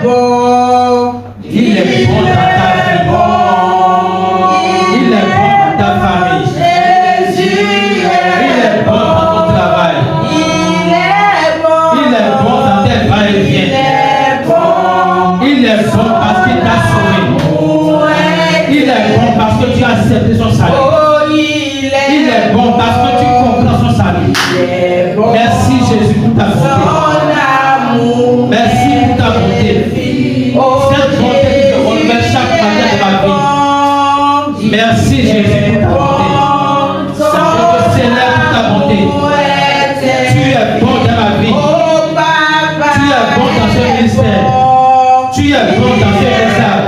bon. Il est bon dans ta vie. Il est bon dans ta famille. Il est bon dans ton travail. Il est bon dans tes va-et-vient. Il est bon parce qu'il t'a sauvé. Il est bon parce que tu as accepté son salut. Il est bon parce que tu comprends son salut. Merci Jésus pour ta bonté. Merci pour ta bonté. Cette bonté qui te renouvelle chaque matin de ma vie. Merci Jésus pour ta bonté. Je te célèbre pour ta bonté. Tu es bon dans ma vie. Tu es bon dans ce ministère. Tu es bon dans ce message.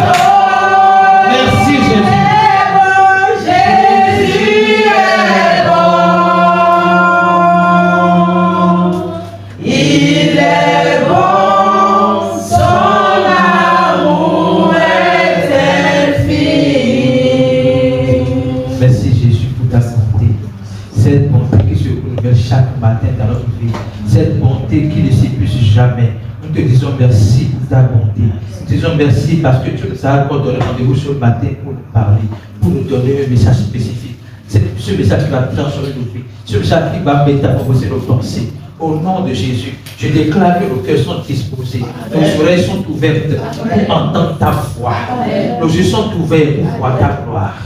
Merci Jésus. Chaque matin dans notre vie, cette bonté qui ne s'épuise jamais. Nous te disons merci pour ta bonté. Nous te disons merci parce que tu nous as encore donné rendez-vous ce matin pour nous parler, pour nous donner un message spécifique. C'est ce message qui va transformer nos vies, ce message qui va métamorphoser nos pensées. Au nom de Jésus, je déclare que nos cœurs sont disposés, nos oreilles sont ouvertes pour entendre ta voix, nos yeux sont ouverts pour voir ta gloire.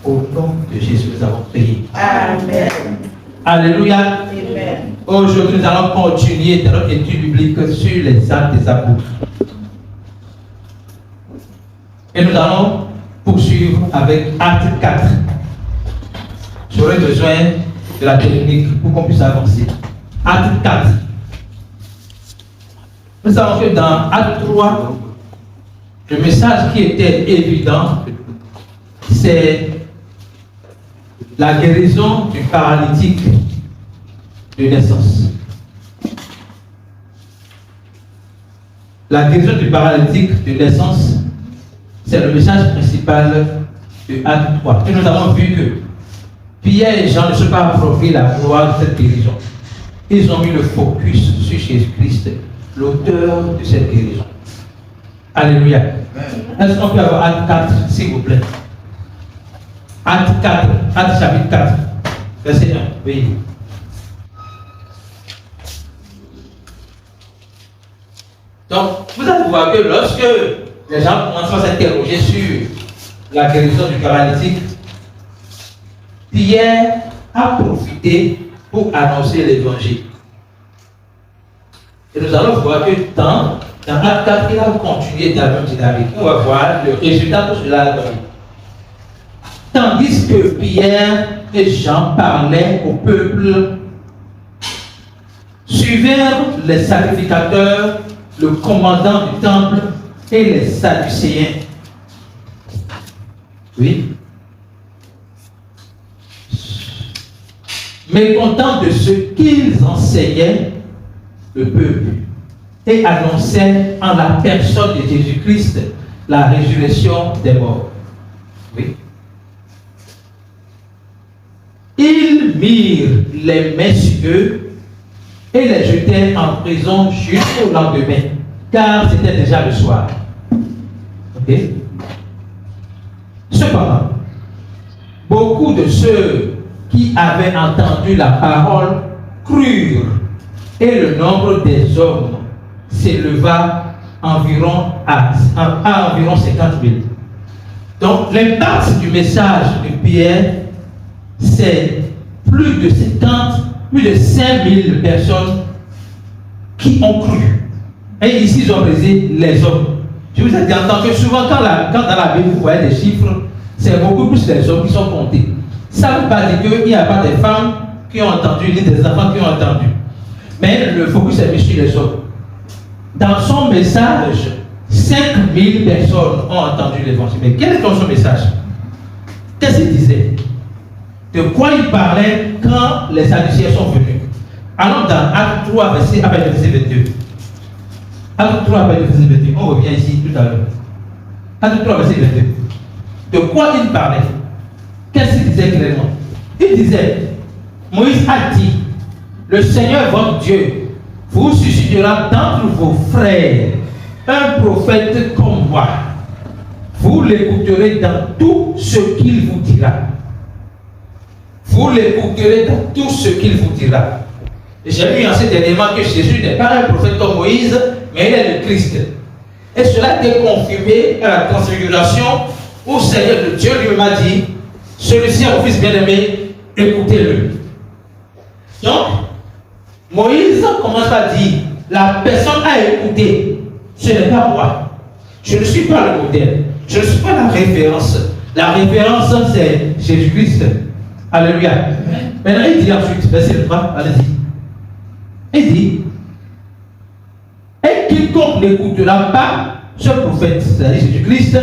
Au nom de Jésus, nous avons prié. Amen. Alléluia. Aujourd'hui, nous allons continuer dans notre étude biblique sur les actes des apôtres. Et nous allons poursuivre avec Acte 4. J'aurai besoin de la technique pour qu'on puisse avancer. Acte 4. Nous savons que dans Acte 3, le message qui était évident, c'est la guérison du paralytique de naissance. La guérison du paralytique de naissance, c'est le message principal de Acte 3. Et nous avons vu que Pierre et Jean ne se sont pas appropriés la gloire de cette guérison. Ils ont mis le focus sur Jésus-Christ, l'auteur de cette guérison. Alléluia. Est-ce qu'on peut avoir Acte 4, s'il vous plaît? Acte 4, Acte chapitre 4, verset 1. Oui. Donc, vous allez voir que lorsque les gens commencent à s'interroger sur la guérison du paralytique, Pierre a profité pour annoncer l'évangile. Et nous allons voir que dans Acte 4, il a continué dans la même dynamique. On va voir le résultat de cela a donné. Tandis que Pierre et Jean parlaient au peuple, suivèrent les sacrificateurs, le commandant du temple et les Sadducéens. Oui. Mécontents de ce qu'ils enseignaient, le peuple, et annonçaient en la personne de Jésus-Christ la résurrection des morts. Oui. Ils mirent les mains sur eux et les jetèrent en prison jusqu'au lendemain, car c'était déjà le soir. Ok? Cependant, beaucoup de ceux qui avaient entendu la parole crurent, et le nombre des hommes s'éleva environ à environ 50 000. Donc, l'impact du message de Pierre, c'est plus de 5 000 personnes qui ont cru. Et ici, ils ont brisé les hommes. Je vous ai dit en tant que souvent, quand dans la Bible, vous voyez des chiffres, c'est beaucoup plus les hommes qui sont comptés. Ça ne veut pas dire qu'il n'y a pas des femmes qui ont entendu, ni des enfants qui ont entendu. Mais le focus est mis sur les hommes. Dans son message, 5 000 personnes ont entendu l'évangile. Mais quel est son message? Qu'est-ce qu'il disait? De quoi il parlait quand les Sadducéens sont venus? Allons dans Acte 3, verset 22. Acte 3, verset 22. On revient ici tout à l'heure. Acte 3, verset 22. De quoi il parlait? Qu'est-ce qu'il disait clairement? Il disait, Moïse a dit, le Seigneur votre Dieu vous suscitera d'entre vos frères un prophète comme moi. Vous l'écouterez dans tout ce qu'il vous dira. Vous l'écouterez dans tout ce qu'il vous dira. J'ai lu en ces derniers mois que Jésus n'est pas un prophète comme Moïse, mais il est le Christ. Et cela a été confirmé à la transfiguration où Seigneur de Dieu lui m'a dit, celui-ci est mon fils bien-aimé, écoutez-le. Donc, Moïse commence par dire, la personne à écouter, ce n'est pas moi. Je ne suis pas le modèle. Je ne suis pas la référence. La référence, c'est Jésus-Christ. Alléluia. Maintenant, il dit ensuite, verset 3, allez-y. Il dit, et quiconque n'écoutera pas ce prophète, c'est-à-dire Jésus-Christ,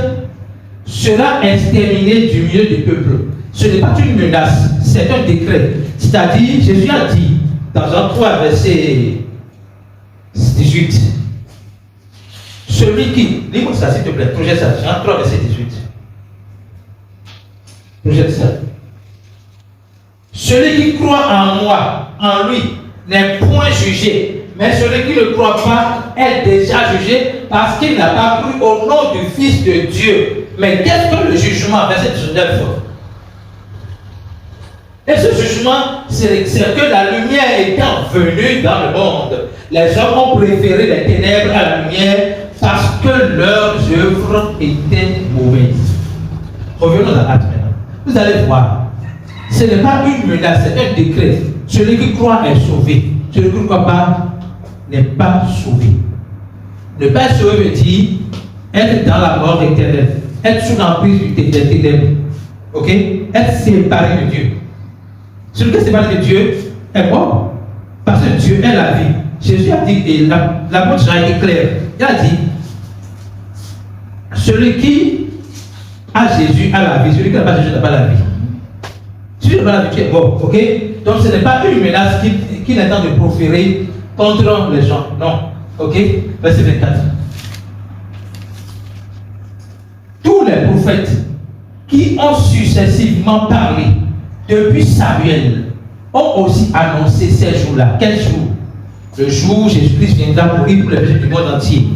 sera exterminé du milieu du peuple. Ce n'est pas une menace, c'est un décret. C'est-à-dire, Jésus a dit, dans Jean 3, verset 18, celui qui, lis-moi ça s'il te plaît, projette ça, Jean 3, verset 18. Projette ça. Celui qui croit en moi, en lui, n'est point jugé, mais celui qui ne croit pas est déjà jugé parce qu'il n'a pas cru au nom du Fils de Dieu. Mais qu'est-ce que le jugement? Verset 19. Et ce jugement, c'est que la lumière étant venue dans le monde, les hommes ont préféré les ténèbres à la lumière parce que leurs œuvres étaient mauvaises. Revenons à l'acte maintenant. Vous allez voir, ce n'est pas une menace, c'est un décret. Celui qui croit est sauvé. Celui qui ne croit pas n'est pas sauvé. Ne pas être sauvé veut dire être dans la mort éternelle, être sous l'emprise des ténèbres, ok? Être séparé de Dieu. Celui qui est séparé de Dieu est mort, parce que Dieu est la vie. Jésus a dit, et la montre a été claire, il a dit, celui qui a Jésus a la vie, celui qui n'a pas Jésus n'a pas la vie. Celui qui n'a pas la vie est mort, ok? Donc ce n'est pas une menace qu'il est temps de proférer contre les gens, non, ok? Verset 24. Tous les prophètes qui ont successivement parlé depuis Samuel ont aussi annoncé ces jours-là. Quel jour? Le jour où Jésus-Christ viendra mourir pour les péchés du monde entier.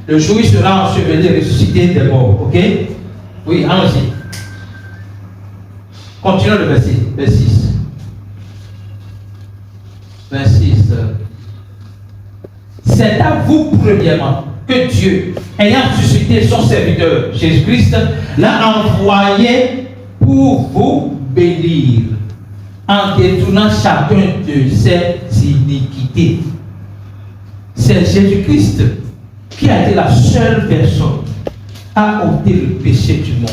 Le jour où il sera enseveli et ressuscité des morts. Ok? Oui, allons-y. Continuons le verset 6. 26. C'est à vous, premièrement, que Dieu, ayant suscité son serviteur, Jésus-Christ, l'a envoyé pour vous bénir, en détournant chacun de ses iniquités. C'est Jésus-Christ qui a été la seule personne à ôter le péché du monde.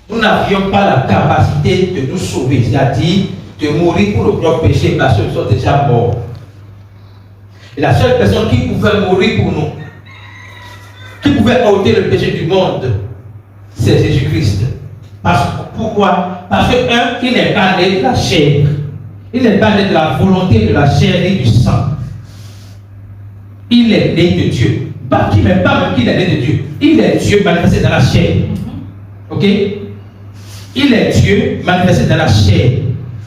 Nous n'avions pas la capacité de nous sauver, c'est-à-dire de mourir pour nos propres péchés parce que nous sommes déjà morts. Et la seule personne qui pouvait mourir pour nous, qui pouvait ôter le péché du monde, c'est Jésus-Christ. Pourquoi? Parce que il n'est pas né de la chair. Il n'est pas né de la volonté de la chair et du sang. Il est né de Dieu. Pas qu'il n'est pas même qu'il est né de Dieu. Il est Dieu manifesté dans la chair. Ok? Il est Dieu manifesté dans la chair.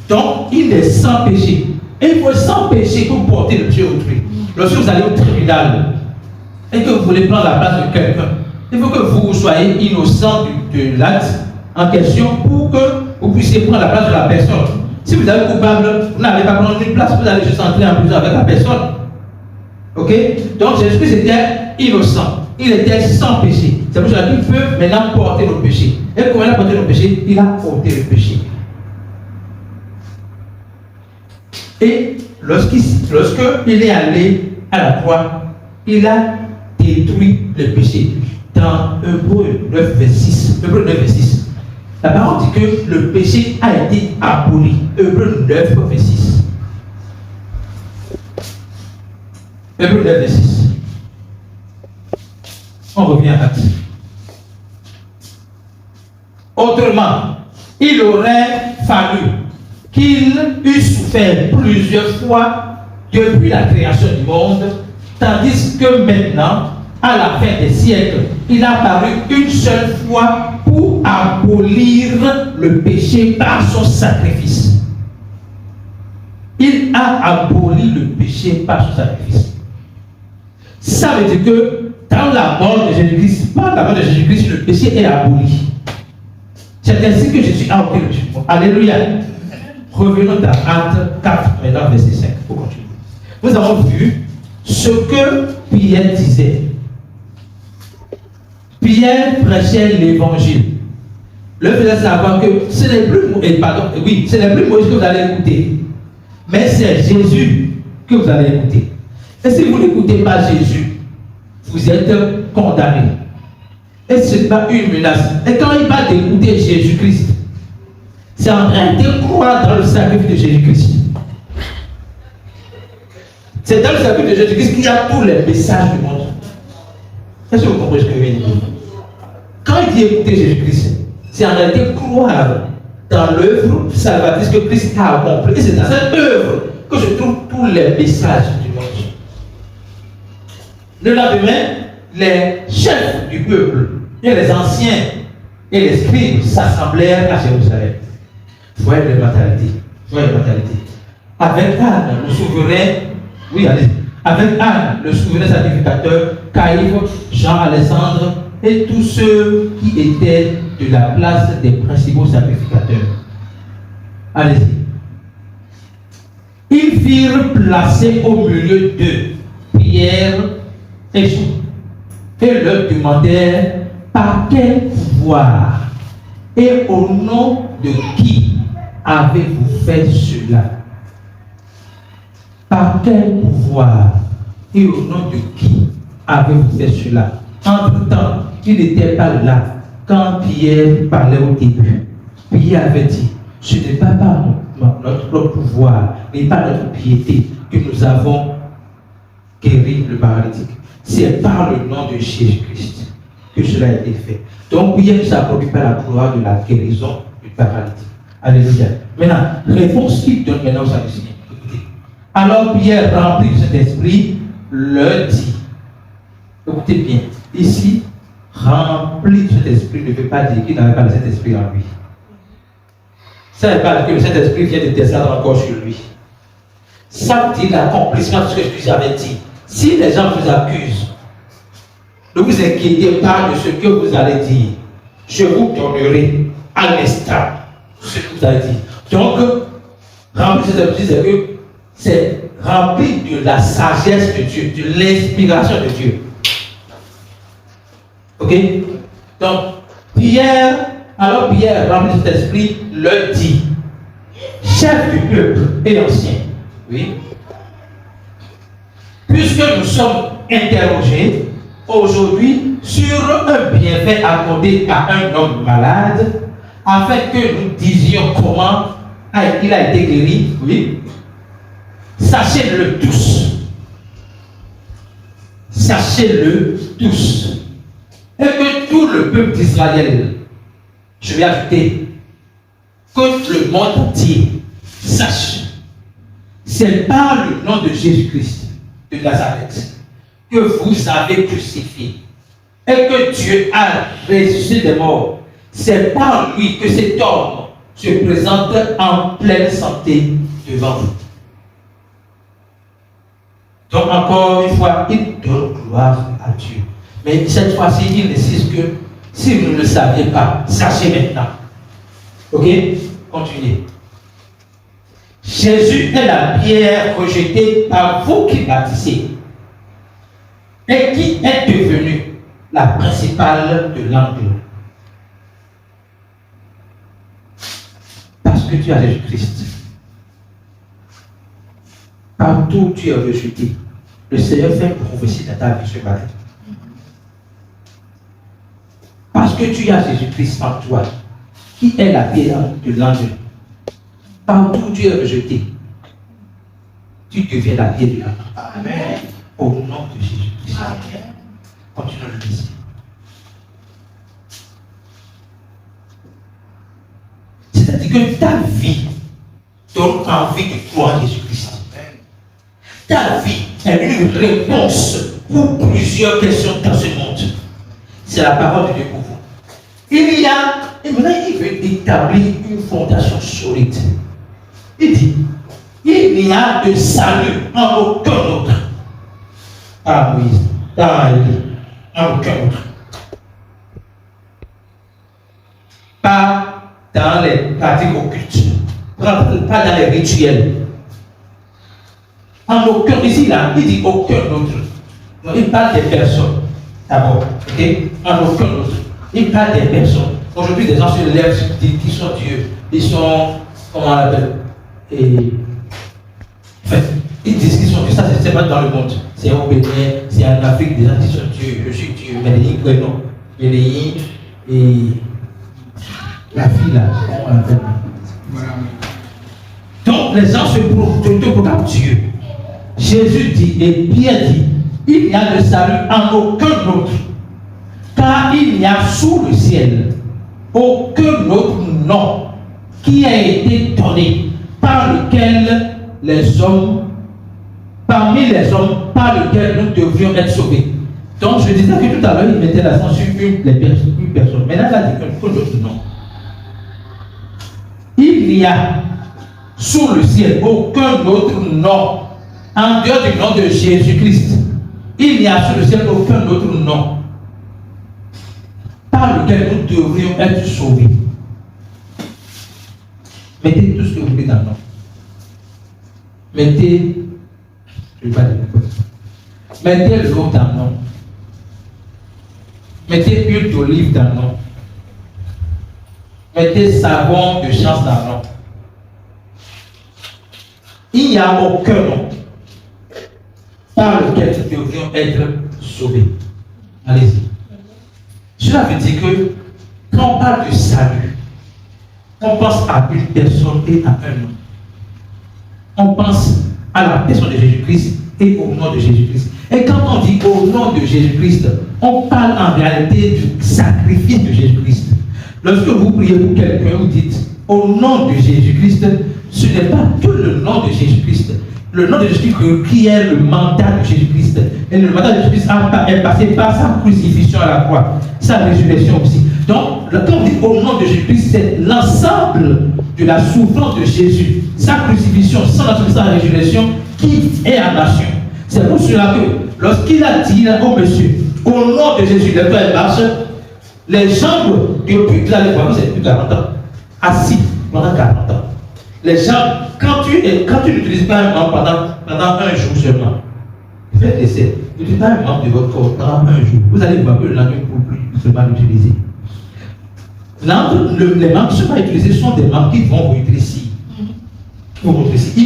Donc, il est sans péché. Et il faut sans péché pour porter le péché autrui. Lorsque vous allez au tribunal et que vous voulez prendre la place de quelqu'un, il faut que vous soyez innocent de l'acte en question pour que vous puissiez prendre la place de la personne. Si vous êtes coupable, vous n'allez pas prendre une place, vous allez juste entrer en prison avec la personne. Ok? Donc Jésus-Christ était innocent. Il était sans péché. C'est pour cela qu'il peut maintenant porter nos péchés. Et comment il a porté nos péchés? Il a porté le péché. Et lorsqu'il est allé à la croix, il a détruit le péché. Dans Hébreux 9, verset 6. Hébreux 9, verset 6. La parole dit que le péché a été aboli. Hébreux 9, verset 6. Hébreux 9, verset 6. On revient à Actes. Autrement, il aurait fallu qu'il eût souffert plusieurs fois depuis la création du monde, tandis que maintenant, à la fin des siècles, il a apparu une seule fois pour abolir le péché par son sacrifice. Il a aboli le péché par son sacrifice. Ça veut dire que dans la mort de Jésus-Christ, par la mort de Jésus-Christ, le péché est aboli. C'est ainsi que Jésus a ôté le jugement. Alléluia. Revenons dans Actes 4, maintenant verset 5, pour continuer. Nous avons vu ce que Pierre disait. Pierre prêchait l'évangile. Le faisait savoir que ce n'est plus Moïse que vous allez écouter, mais c'est Jésus que vous allez écouter. Et si vous n'écoutez pas Jésus, vous êtes condamné. Et ce n'est pas une menace. Et quand il parle d'écouter Jésus-Christ, c'est en train de croire dans le sacrifice de Jésus-Christ. C'est dans le sacrifice de Jésus-Christ qu'il y a tous les messages du monde. Est-ce que vous comprenez ce que je viens de dire? Quand il dit écouter Jésus-Christ, c'est en réalité croire dans l'œuvre salvatrice que Christ a accomplie. Et c'est dans cette œuvre que je trouve tous les messages du monde. Le lendemain, les chefs du peuple et les anciens et les scribes s'assemblèrent à Jérusalem. Voyez les mentalités. Avec Anne, le souverain, avec Anne, le souverain sacrificateur, Caïphe, Jean, Alexandre et tous ceux qui étaient de la place des principaux sacrificateurs. Allez-y. Ils firent placer au milieu d'eux Pierre et Jean et leur demandèrent par quel pouvoir et au nom de qui avez-vous fait cela? Par quel pouvoir et au nom de qui avez-vous fait cela? Entre-temps, il n'était pas là quand Pierre parlait au début. Pierre avait dit, ce n'est pas par notre pouvoir, mais par notre piété que nous avons guéri le paralytique. C'est par le nom de Jésus-Christ que cela a été fait. Donc Pierre ne s'approprie pas la gloire de la guérison du paralytique. Alléluia. Maintenant, réponse qu'il donne maintenant aux Sadducéens. Écoutez. Alors Pierre, rempli de cet esprit, leur dit, écoutez bien, ici, rempli de cet esprit ne veut pas dire qu'il n'avait pas de cet esprit en lui. Ça ne veut pas dire que le Saint-Esprit vient de descendre encore sur lui. Ça veut dire l'accomplissement de ce que Jésus avait dit. Si les gens vous accusent, ne vous inquiétez pas de ce que vous allez dire. Je vous donnerai à l'instant ce que vous allez dire. Donc, rempli de cet esprit, c'est rempli de la sagesse de Dieu, de l'inspiration de Dieu. Ok? Donc, Pierre, rempli de cet esprit, leur dit, chef du peuple et ancien, oui, puisque nous sommes interrogés aujourd'hui sur un bienfait accordé à un homme malade, afin que nous disions comment il a été guéri, oui, sachez-le tous. Sachez-le tous. Et que tout le peuple d'Israël, je vais ajouter, que le monde entier sache, c'est par le nom de Jésus-Christ de Nazareth que vous avez crucifié et que Dieu a ressuscité des morts. C'est par lui que cet homme se présente en pleine santé devant vous. Donc encore une fois, il donne gloire à Dieu. Mais cette fois-ci, il insiste que si vous ne le saviez pas, sachez maintenant. Ok? Continuez. Jésus est la pierre rejetée par vous qui bâtissez et qui est devenue la principale de l'angle. Parce que tu as Jésus-Christ. Partout où tu es rejeté, le Seigneur fait une prophétie dans ta vie ce matin. Parce que tu as Jésus-Christ en toi, qui est la pierre de l'angle. Partout où tu es rejeté, tu deviens la pierre de l'angle. Amen. Au nom de Jésus-Christ. Amen. Continue à le dire. C'est-à-dire que ta vie donne envie de croire en Jésus-Christ. Ta vie est une réponse pour plusieurs questions dans ce monde. C'est la parole de Dieu pour vous. Et maintenant il veut établir une fondation solide. Il dit, il n'y a de salut en aucun autre. Par Moïse, dans la vie, en aucun autre. Pas dans les pratiques occultes, pas dans les rituels. En aucun, ici là, il dit aucun autre. Donc, il parle des personnes d'abord, ok? En aucun autre. Il parle des personnes. Aujourd'hui, des gens se lèvent, qui sont Dieu. Ils sont, comment on l'appelle? Enfin, ils disent qu'ils sont Dieu. Ça, c'est pas dans le monde. C'est au Bénin, c'est en Afrique, des gens qui sont Dieu. Je suis Dieu. Méléine, prénom. Méléine et la fille là, comment on l'appelle? Donc, les gens se proclament Dieu. Jésus dit, et Pierre dit, il n'y a de salut en aucun autre, car il n'y a sous le ciel aucun autre nom qui a été donné par lequel les hommes, parmi les hommes, par lequel nous devrions être sauvés. Donc je disais que tout à l'heure, il mettait l'accent sur une personne. Maintenant, il a dit qu'un autre nom. Il n'y a sous le ciel aucun autre nom en dehors du nom de Jésus-Christ. Il n'y a sous le ciel aucun autre nom par lequel nous devrions être sauvés. Mettez tout ce que vous voulez dans le nom. Mettez, je ne vais pas dire quoi. Mettez l'eau dans le nom. Mettez huile d'olive dans le nom. Mettez savon de chance dans le nom. Il n'y a aucun nom par lequel nous devrions être sauvés. Allez-y. Cela veut dire que quand on parle de salut, on pense à une personne et à un nom. On pense à la personne de Jésus-Christ et au nom de Jésus-Christ. Et quand on dit au nom de Jésus-Christ, on parle en réalité du sacrifice de Jésus-Christ. Lorsque vous priez pour quelqu'un, vous dites au nom de Jésus-Christ, ce n'est pas que le nom de Jésus-Christ. Le nom de Jésus-Christ requiert le mandat de Jésus-Christ. Et le mandat de Jésus-Christ est passé par sa crucifixion à la croix, sa résurrection aussi. Donc, quand on dit au nom de Jésus-Christ, c'est l'ensemble de la souffrance de Jésus, sa crucifixion, sa résurrection qui est en nation. C'est pour cela que lorsqu'il a dit au monsieur, au nom de Jésus, le Père marche, les jambes, depuis que l'année fois, c'est plus de 40 ans, assis pendant 40 ans. Les jambes, quand tu n'utilises pas un membre pendant un jour seulement, faites l'essai, n'utilisez pas un membre de votre corps pendant un jour. Vous allez voir que le lendemain ne peut plus seulement l'utiliser. Les membres qui ne sont pas utilisés sont des membres qui vont vous ici.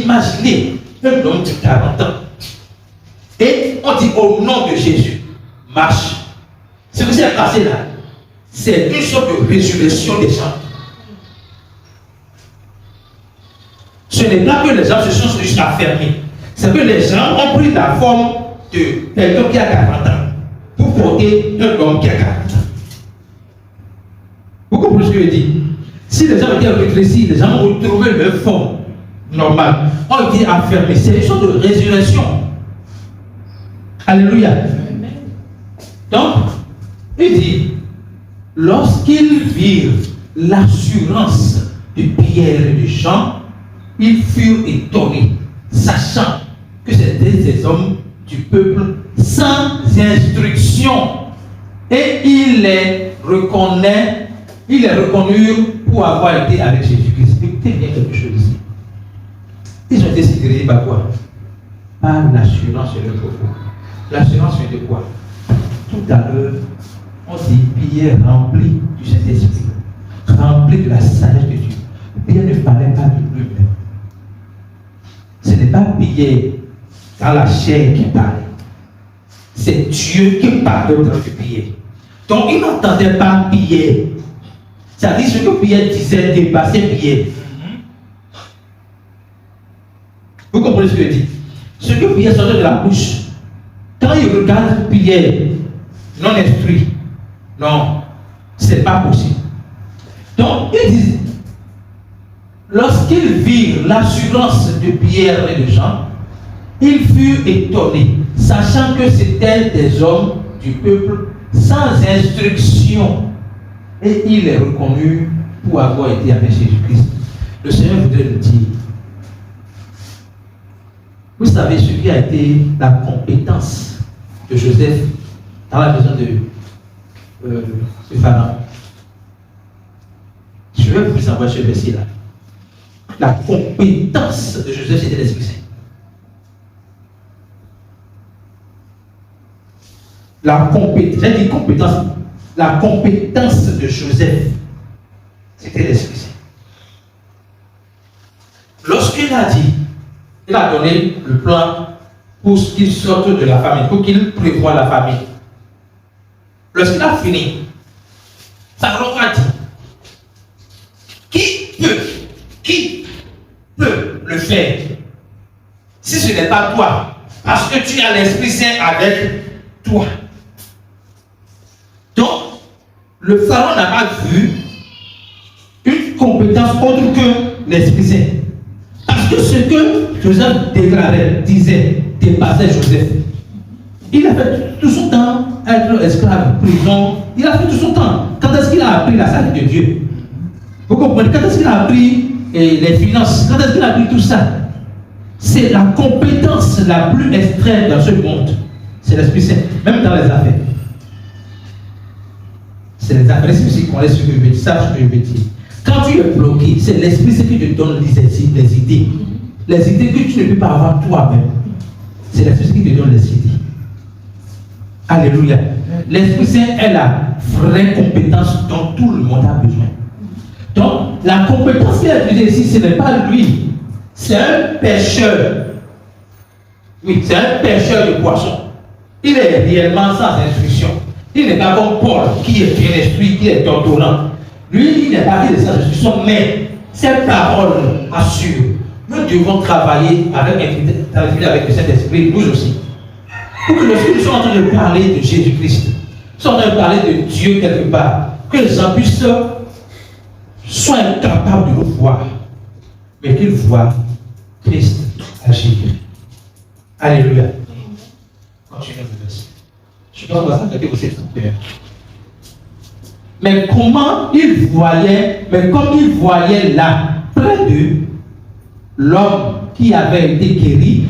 Imaginez un homme de 40 ans. Et on dit au nom de Jésus, marche. Ce que c'est passé là, c'est une sorte de résurrection des gens. Ce n'est pas que les gens se sont juste affermis. C'est que les gens ont pris la forme de quelqu'un qui a 40 ans pour porter un homme qui a 40 ans. Vous comprenez ce que je dis? Si les gens étaient rétrécis, les gens ont retrouvé leur forme normale, ont été affermés. C'est une sorte de résurrection. Alléluia. Donc, il dit, lorsqu'ils virent l'assurance de Pierre et de Jean, ils furent étonnés, sachant que c'était des hommes du peuple sans instruction. Et ils les reconnurent pour avoir été avec Jésus-Christ. Écoutez bien quelque chose ici. Ils ont été sécurisés par quoi? Par l'assurance de leur propos. L'assurance vient de quoi? Tout à l'heure, on dit Pierre rempli du Saint-Esprit, rempli de la sagesse de Dieu. Pierre ne parlait pas de lui-même. Ce n'est pas Pierre dans la chair qui parlait. C'est Dieu qui parlait au travers de Pierre. Donc il n'entendait pas Pierre. Ça dit ce que Pierre disait dépassait Pierre. Vous comprenez ce que je dis? Ce que Pierre sortait de la bouche, quand il regarde Pierre, non instruit, non, c'est pas possible. Donc, ils disent, lorsqu'ils virent l'assurance de Pierre et de Jean, ils furent étonnés, sachant que c'étaient des hommes du peuple sans instruction. Et ils les reconnurent pour avoir été avec Jésus-Christ. Le Seigneur voudrait nous dire, vous savez ce qui a été la compétence de Joseph dans la maison de Pharaon. Je vais vous envoyer ce verset-là. La compétence de Joseph, c'était l'Esprit Saint. La compétence, j'ai dit compétence, la compétence de Joseph, c'était l'Esprit Saint. Lorsqu'il a dit, il a donné le plan pour qu'il sorte de la famine, pour qu'il prévoie la famine. Lorsqu'il a fini, Pharaon a dit, qui peut le faire si ce n'est pas toi, parce que tu as l'Esprit Saint avec toi. Donc, le Pharaon n'a pas vu une compétence autre que l'Esprit Saint. Parce que ce que Joseph déclarait, disait, dépassait Joseph. Il a fait tout son temps être esclave, prison. Il a fait tout son temps. Quand est-ce qu'il a appris la sagesse de Dieu? Vous comprenez? Quand est-ce qu'il a appris les finances? Quand est-ce qu'il a appris tout ça? C'est la compétence la plus extrême dans ce monde. C'est l'Esprit Saint, même dans les affaires. C'est les affaires spécifiques qu'on laisse ce que je veux dire, ça ce que je veux dire. Quand tu es bloqué, c'est l'Esprit Saint qui te donne les idées. Les idées que tu ne peux pas avoir toi-même. C'est l'Esprit Saint qui te donne les idées. Alléluia. L'Esprit Saint est la vraie compétence dont tout le monde a besoin. Donc, la compétence qu'il a utilisée ici, ce n'est pas lui. C'est un pêcheur. Oui, c'est un pêcheur de poissons. Il est réellement sans instruction. Il n'est pas comme Paul, qui est bien esprit, qui est doctorant. Lui, il n'est pas sans instruction, mais ces paroles assurent. Nous devons travailler avec le Saint-Esprit, nous aussi. Pour que lorsque nous sommes en train de parler de Jésus-Christ, nous sommes en train de parler de Dieu quelque part, que les gens puissent soient incapables de nous voir, mais qu'ils voient Christ agir. Alléluia. Continuez le verset. Je dois voir ça avec vos écouteurs. Mais comment il voyait, mais comme il voyait là, près d'eux, l'homme qui avait été guéri,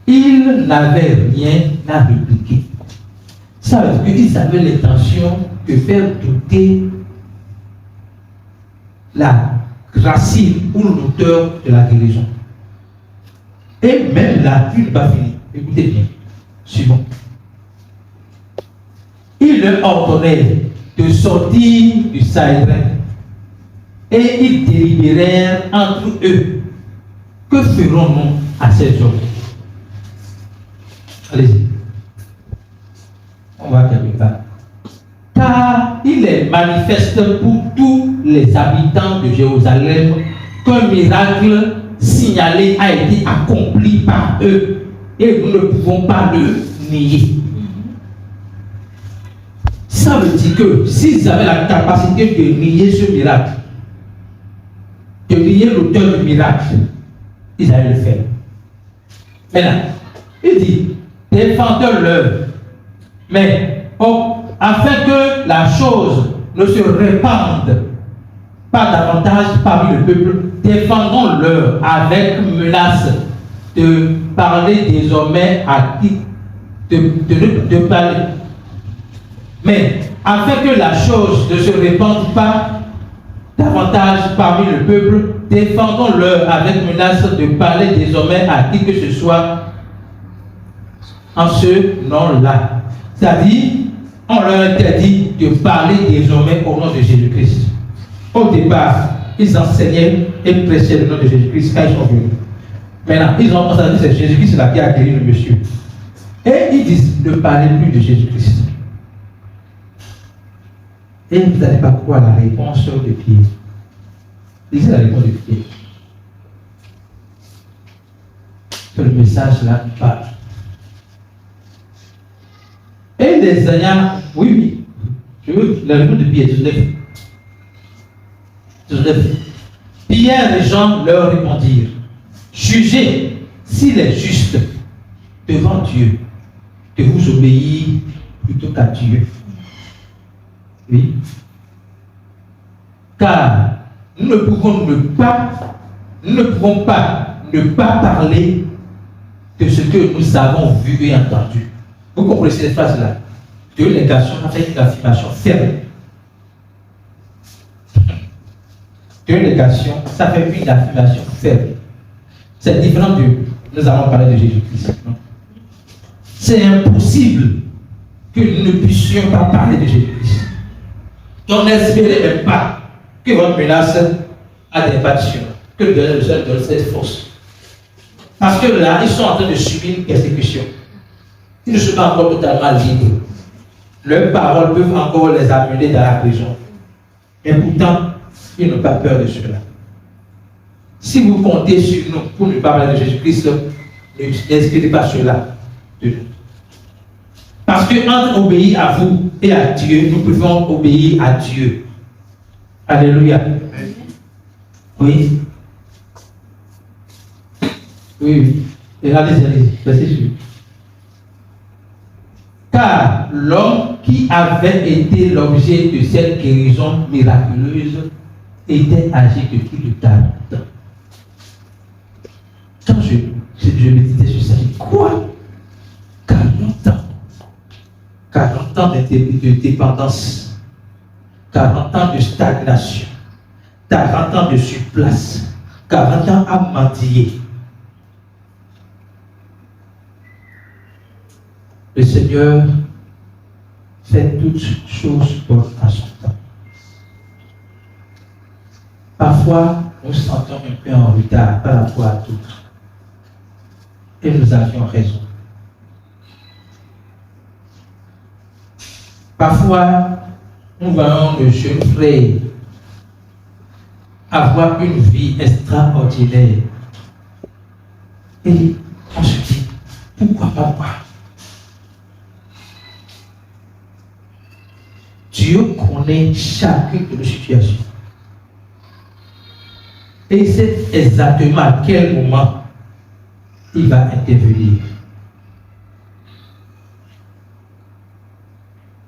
il n'avait rien à répliquer. Ça veut dire qu'ils avaient l'intention de faire douter la racine ou l'auteur de la guérison. Et même là, il n'est pas fini. Écoutez bien. Suivant. Il leur ordonnait de sortir du Saïdrin. Et ils délibérèrent entre eux. Que ferons-nous à ces hommes? Allez-y. On va quelque part. Car il est manifeste pour tous les habitants de Jérusalem qu'un miracle signalé a été accompli par eux et nous ne pouvons pas le nier. Ça veut dire que s'ils avaient la capacité de nier ce miracle, de nier l'auteur du miracle, ils allaient le faire. Maintenant, il dit, défendez-leur, mais afin que la chose ne se répande pas davantage parmi le peuple, défendons-leur avec menace de parler désormais à qui de parler. Mais afin que la chose ne se répande pas davantage parmi le peuple, défendons-leur avec menace de parler désormais à qui que ce soit en ce nom-là. C'est-à-dire, on leur interdit de parler désormais au nom de Jésus-Christ. Au départ, ils enseignaient et prêchaient le nom de Jésus-Christ quand ils sont venus. Maintenant, ils ont constaté que c'est Jésus-Christ qui a guéri le monsieur. Et ils disent ne parlez plus de Jésus-Christ. Et vous n'allez pas croire la réponse de Pierre. Lisez la réponse de Pierre. Que le message là parle. Et les ayants, oui, je veux la réponse de Pierre, 19. Pierre et Jean leur répondirent, jugez s'il est juste devant Dieu de vous obéir plutôt qu'à Dieu. Oui. Car nous ne pouvons pas ne pas parler de ce que nous avons vu et entendu. Vous comprenez cette phrase-là? De négation avec une affirmation ferme. De négation, ça fait une affirmation ferme. C'est différent de nous allons parler de Jésus-Christ. C'est impossible que nous ne puissions pas parler de Jésus-Christ. Donc n'espérez même pas que votre menace a des passions, que le Dieu donne cette force. Parce que là, ils sont en train de subir une persécution. Ils ne sont pas encore totalement libres. Leurs paroles peuvent encore les amener dans la prison. Et pourtant, ils n'ont pas peur de cela. Si vous comptez sur nous pour ne pas parler de Jésus-Christ, n'inspirez pas cela de nous. Parce que entre obéir à vous et à Dieu, nous pouvons obéir à Dieu. Alléluia. Oui. Oui. Et allez-y, verset suivant. Car l'homme qui avait été l'objet de cette guérison miraculeuse était âgé depuis le 40 ans. Quand je méditais sur ça, je dis quoi? 40 ans. 40 ans de dépendance, 40 ans de stagnation, 40 ans de surplace, 40 ans à mendier. Le Seigneur fait toutes choses bonnes à son temps. Parfois, nous sentons un peu en retard par rapport à d'autres. Et nous avions raison. Parfois, nous voyons le jeune frère avoir une vie extraordinaire. Et on se dit, pourquoi pas moi? Dieu connaît chacune de nos situations. Et il sait exactement à quel moment il va intervenir.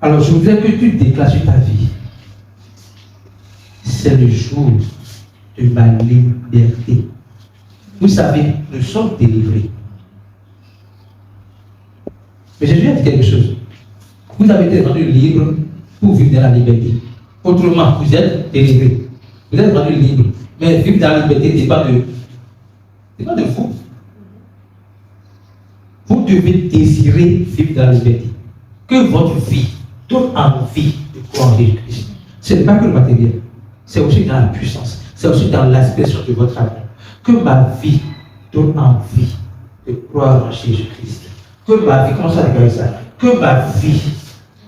Alors je voudrais que tu déclares sur ta vie. C'est le jour de ma liberté. Vous savez, nous sommes délivrés. Mais Jésus a dit quelque chose. Vous avez été rendu libre pour vivre dans la liberté. Autrement, vous êtes délivrés. Vous êtes rendu libre. Mais vivre dans la liberté n'est pas de vous. Vous devez désirer vivre dans la liberté. Que votre vie donne envie de croire en Jésus-Christ. Ce n'est pas que le matériel. C'est aussi dans la puissance. C'est aussi dans l'expression de votre amour. Que ma vie donne envie de croire en Jésus-Christ. Que ma vie, comment ça déclare ça? Que ma vie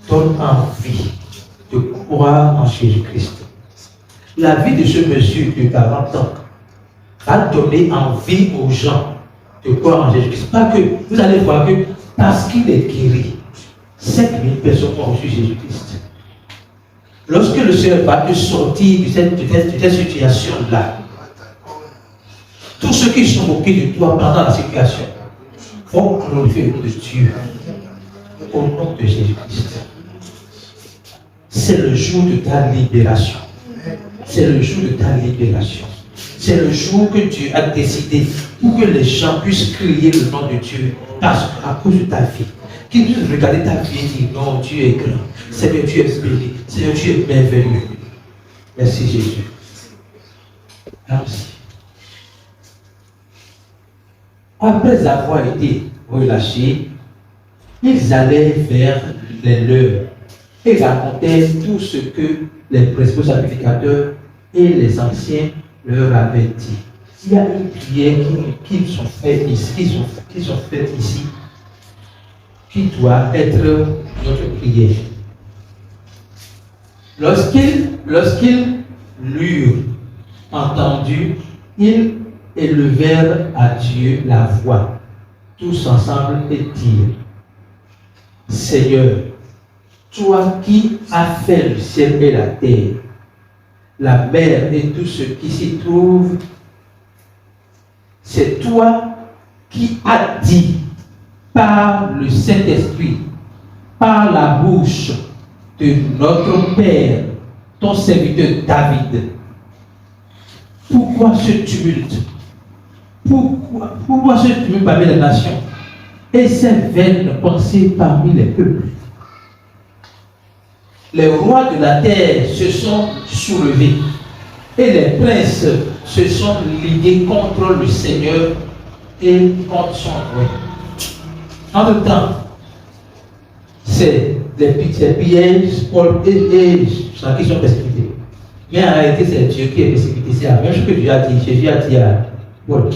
donne envie de croire en Jésus-Christ. La vie de ce monsieur de 40 ans va donner envie aux gens de croire en Jésus-Christ. Pas que vous allez voir que parce qu'il est guéri, 5000 personnes ont reçu Jésus-Christ. Lorsque le Seigneur va te sortir de cette situation-là, tous ceux qui sont moqués de toi pendant la situation vont glorifier le nom de Dieu au nom de Jésus-Christ. C'est le jour de ta libération. C'est le jour de ta libération. C'est le jour que Dieu a décidé pour que les gens puissent crier le nom de Dieu à cause de ta vie. Qu'ils puissent regarder ta vie et dire non, Dieu est grand. Seigneur, Dieu est béni. Seigneur, Dieu est merveilleux. Merci Jésus. Merci. Après avoir été relâchés, ils allaient vers les leurs et racontaient tout ce que les principaux sacrificateurs et les anciens leur avaient dit. Il y a une prière qu'ils ont faite ici, qui doit être notre prière. Lorsqu'ils l'eurent entendu, ils élevèrent à Dieu la voix, tous ensemble, et dirent: Seigneur, toi qui as fait le ciel et la terre, la mer et tout ce qui s'y trouve, c'est toi qui as dit par le Saint-Esprit, par la bouche de notre Père, ton serviteur David. Pourquoi ce tumulte? Pourquoi ce tumulte parmi les nations? et ses vaines pensées parmi les peuples. Les rois de la terre se sont soulevés et les princes se sont ligués contre le Seigneur et contre son roi. En même temps, c'est les pièges, Paul et ceux qui sont persécutés. Mais en réalité, c'est Dieu qui est persécuté. C'est la même chose que Dieu a dit. Jésus a dit à Paul,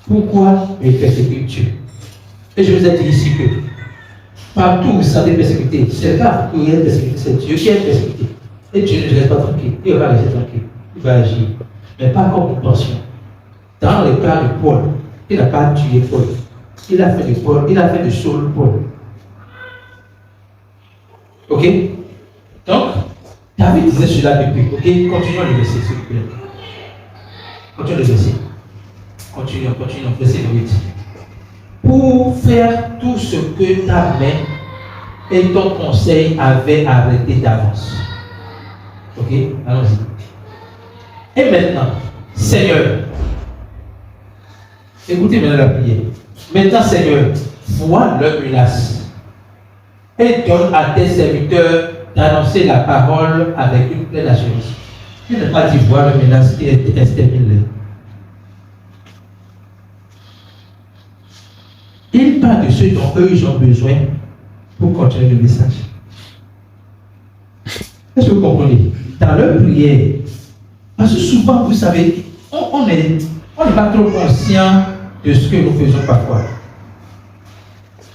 pourquoi me persécutes-tu? Et je vous ai dit ici que partout où vous sentez persécuté, c'est pas vous qui êtes persécuté, c'est Dieu qui est persécuté. Et Dieu ne te laisse pas tranquille. Il va laisser tranquille. Il va agir. Mais pas comme nous pensions. Dans le cas de Paul, il n'a pas tué Paul. Il a fait de Paul, il a fait de Saul Paul. Ok? Donc, David disait cela depuis. Ok? Continuons le verset, s'il vous plaît. Continuons le verset. Continuons. Verset 8. Pour faire tout ce que ta main et ton conseil avaient arrêté d'avance. Ok? Allons-y. Et maintenant, Seigneur, écoutez maintenant la prière. Maintenant, Seigneur, vois leur menace et donne à tes serviteurs d'annoncer la parole avec une pleine assurance. Il n'a pas dit voir leur menace et extermine-les. Il parle de ceux dont eux ils ont besoin pour continuer le message. Est-ce que vous comprenez? Dans leur prière, parce que souvent, vous savez, on n'est pas trop conscient de ce que nous faisons parfois.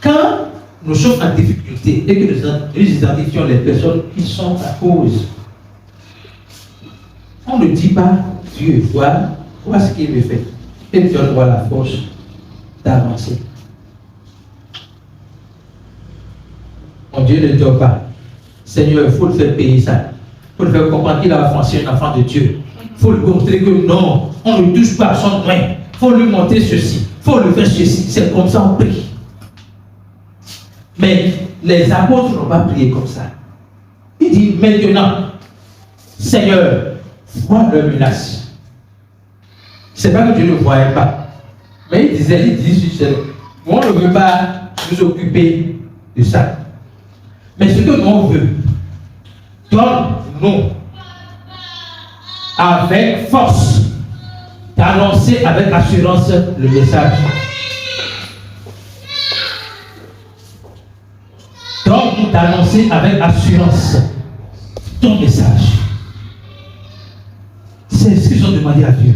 Quand nous sommes en difficulté et que nous identifions les personnes qui sont à cause, on ne dit pas Dieu, voilà ce qu'il me fait. Et donne-moi la force d'avancer. Mon Dieu ne dort pas. Seigneur, il faut le faire payer ça. Il faut le faire comprendre qu'il a offensé un enfant de Dieu. Il faut lui montrer que non, on ne touche pas à son droit. Il faut lui montrer ceci. Il faut lui faire ceci. C'est comme ça on prie. Mais les apôtres n'ont pas prié comme ça. Il dit maintenant, Seigneur, vois leur menace. Ce n'est pas que Dieu ne voyait pas. Mais il disait, on ne veut pas nous occuper de ça. Mais ce que nous on veut, donne-nous avec force d'annoncer avec assurance le message. Donne-nous d'annoncer avec assurance ton message. C'est ce qu'ils ont demandé à Dieu.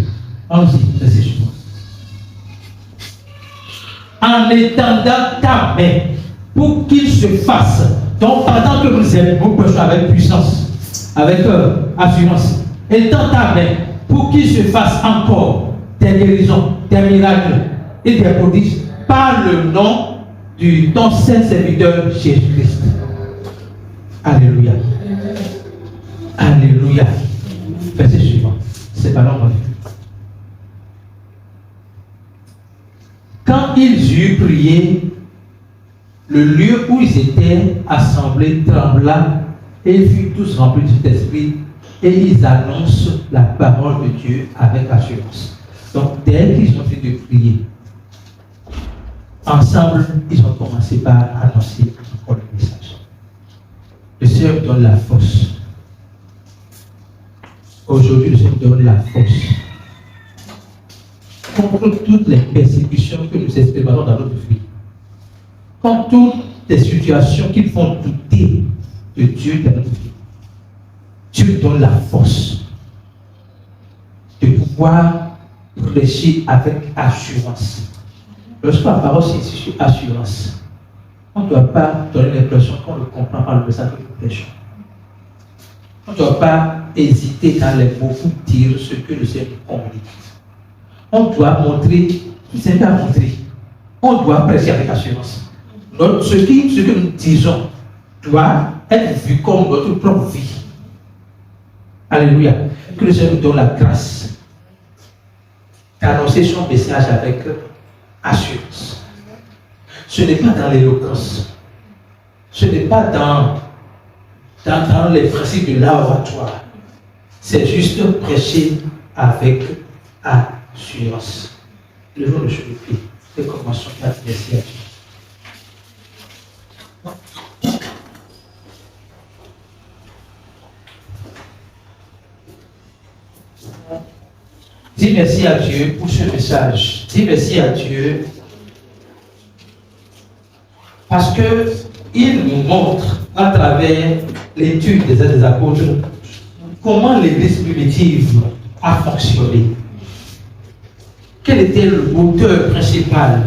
Allons-y, laissez chez moi. En étendant ta main pour qu'il se fasse. Donc, pendant que vous êtes, vous prêchez avec puissance, avec assurance, étends ta main pour qu'il se fasse encore des guérisons, des miracles et des prodiges par le nom de ton saint serviteur Jésus-Christ. Alléluia. Alléluia. Verset suivant. C'est pas long. Quand ils eurent prié, le lieu où ils étaient assemblés trembla et ils furent tous remplis du Saint-Esprit et ils annoncent la parole de Dieu avec assurance. Donc, dès qu'ils ont fini de prier, ensemble, ils ont commencé par annoncer encore le message. Le Seigneur donne la force. Aujourd'hui, le Seigneur donne la force. Contre toutes les persécutions que nous expérimentons dans notre vie, contre toutes les situations qui font douter de Dieu dans notre vie, Dieu donne la force de pouvoir prêcher avec assurance. Lorsque la parole signifie assurance, on ne doit pas donner l'impression qu'on ne comprend pas le message que nous prêchons. On ne doit pas hésiter dans les mots pour dire ce que le Seigneur nous communique. On doit montrer, c'est pas montrer, on doit prêcher avec assurance. Ce que nous disons doit être vu comme notre propre vie. Alléluia. Que le Seigneur nous donne la grâce d'annoncer son message avec assurance. Ce n'est pas dans l'éloquence. Ce n'est pas dans les principes de l'oratoire. C'est juste prêcher avec assurance. Le jour de pied et commençons à merci à Dieu. Dis merci à Dieu pour ce message. Dis merci à Dieu parce qu'il nous montre à travers l'étude des Actes des Apôtres comment l'Église primitive a fonctionné. Quel était le moteur principal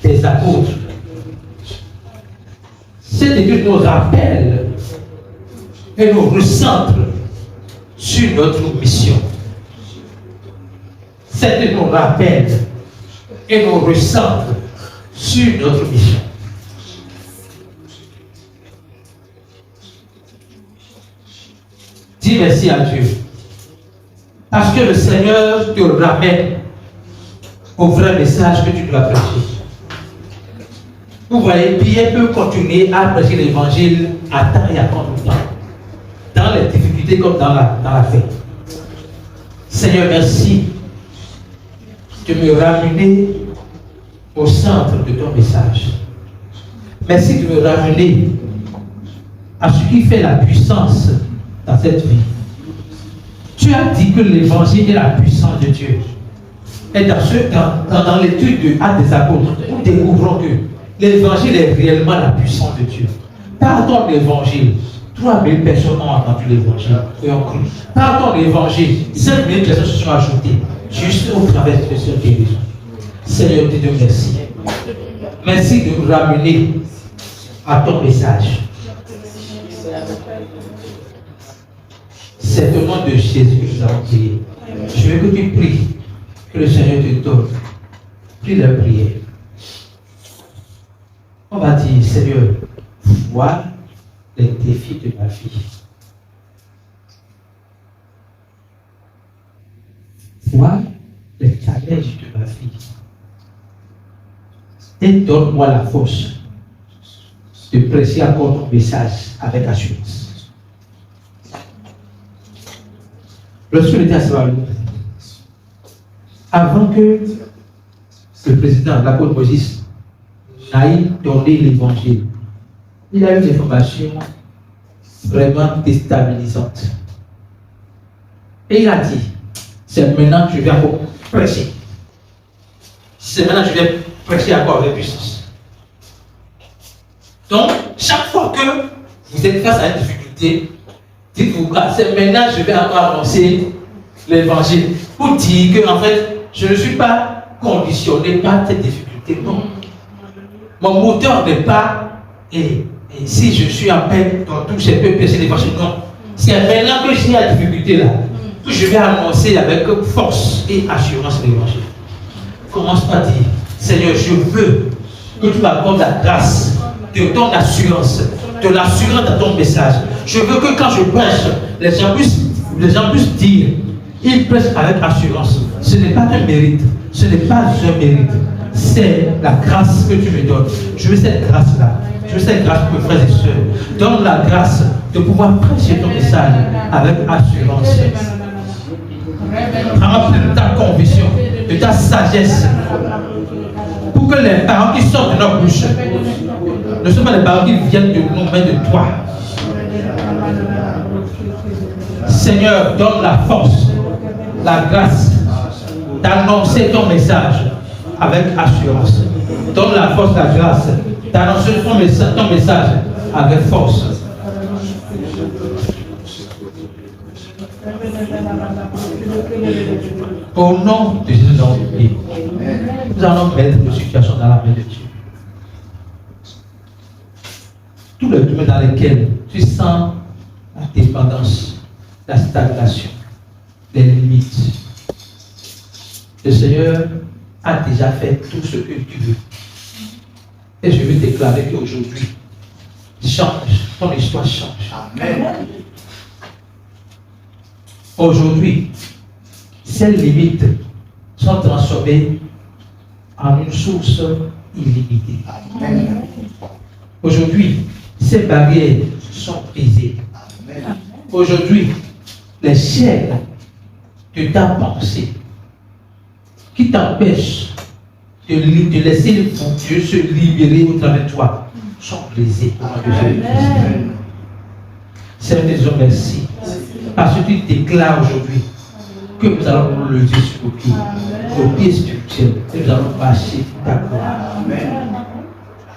des apôtres? Cette étude nous rappelle et nous recentre sur notre mission. Cette étude nous rappelle et nous recentre sur notre mission. Dis merci à Dieu. Parce que le Seigneur te ramène au vrai message que tu dois prêcher. Vous voyez, Pierre peut continuer à prêcher l'évangile à temps et à contre-temps, dans les difficultés comme dans la fête. Seigneur, merci de me ramener au centre de ton message. Merci de me ramener à ce qui fait la puissance dans cette vie. Tu as dit que l'évangile est la puissance de Dieu. Et dans l'étude de Actes des Apôtres, nous découvrons que l'évangile est réellement la puissance de Dieu. Par ton évangile, 3000 personnes ont entendu l'évangile et ont cru. Par ton évangile, 5000 personnes se sont ajoutées juste au travers de ce guérison. Seigneur, te dis merci. Merci de nous ramener à ton message. C'est au nom de Jésus que nous avons prié. Je veux que tu pries, que le Seigneur te donne. Prie la prière. On va dire, Seigneur, vois les défis de ma vie. Vois les challenges de ma vie. Et donne-moi la force de prêcher encore ton message avec assurance. Lorsque le Saint-Esprit, avant que le président, l'apôtre Moïse, n'aille donner l'évangile, il a eu des informations vraiment déstabilisantes. Et il a dit, c'est maintenant que je vais encore prêcher. C'est maintenant que je vais prêcher encore avec puissance. Donc, chaque fois que vous êtes face à une difficulté, dites-vous, c'est maintenant que je vais encore annoncer l'évangile. Pour dire que, en fait, je ne suis pas conditionné par cette difficulté. Non. Mon moteur n'est pas, et si je suis en paix dans tout, je peux prêcher l'évangile. Non. C'est maintenant que j'ai la difficulté là, que je vais annoncer avec force et assurance l'évangile. Commence par dire, Seigneur, je veux que tu m'accordes la grâce de ton assurance, de l'assurance de ton message. Je veux que quand je prêche, les gens puissent dire, ils prêchent avec assurance. Ce n'est pas un mérite, ce n'est pas un mérite, c'est la grâce que tu me donnes. Je veux cette grâce-là. Je veux cette grâce pour mes frères et sœurs. Donne la grâce de pouvoir prêcher ton message avec assurance. Remplis de ta conviction, de ta sagesse, pour que les paroles qui sortent de notre bouche ne sont pas les paroles qui viennent de nous, mais de toi. Seigneur, donne la force, la grâce d'annoncer ton message avec assurance. Donne la force, la grâce d'annoncer ton message avec force. Au nom de Jésus, nous allons mettre nos situations dans la main de Dieu. Tous les domaines dans lesquels tu sens la dépendance, la stagnation, les limites, le Seigneur a déjà fait tout ce que tu veux. Et je veux déclarer qu'aujourd'hui, change, ton histoire change. Amen. Aujourd'hui, ces limites sont transformées en une source illimitée. Amen. Aujourd'hui, ces barrières sont brisées. Amen. Aujourd'hui, les chaînes de ta pensée qui t'empêchent de laisser ton Dieu se libérer au travers de toi sont brisées. Seigneur, nous te disons merci. Parce que tu déclares aujourd'hui que nous allons nous lever sur nos pieds spirituels et nous allons marcher ta gloire. Amen.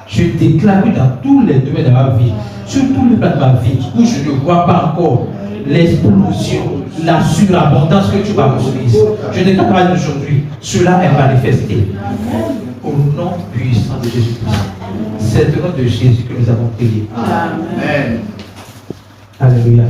Je déclare que dans tous les domaines de ma vie, sur tous les plans de ma vie, où je ne vois pas encore l'explosion, la surabondance que tu vas construire, je déclare aujourd'hui, cela est manifesté. Au nom puissant de Jésus-Christ. C'est le nom de Jésus que nous avons prié. Amen. Alléluia.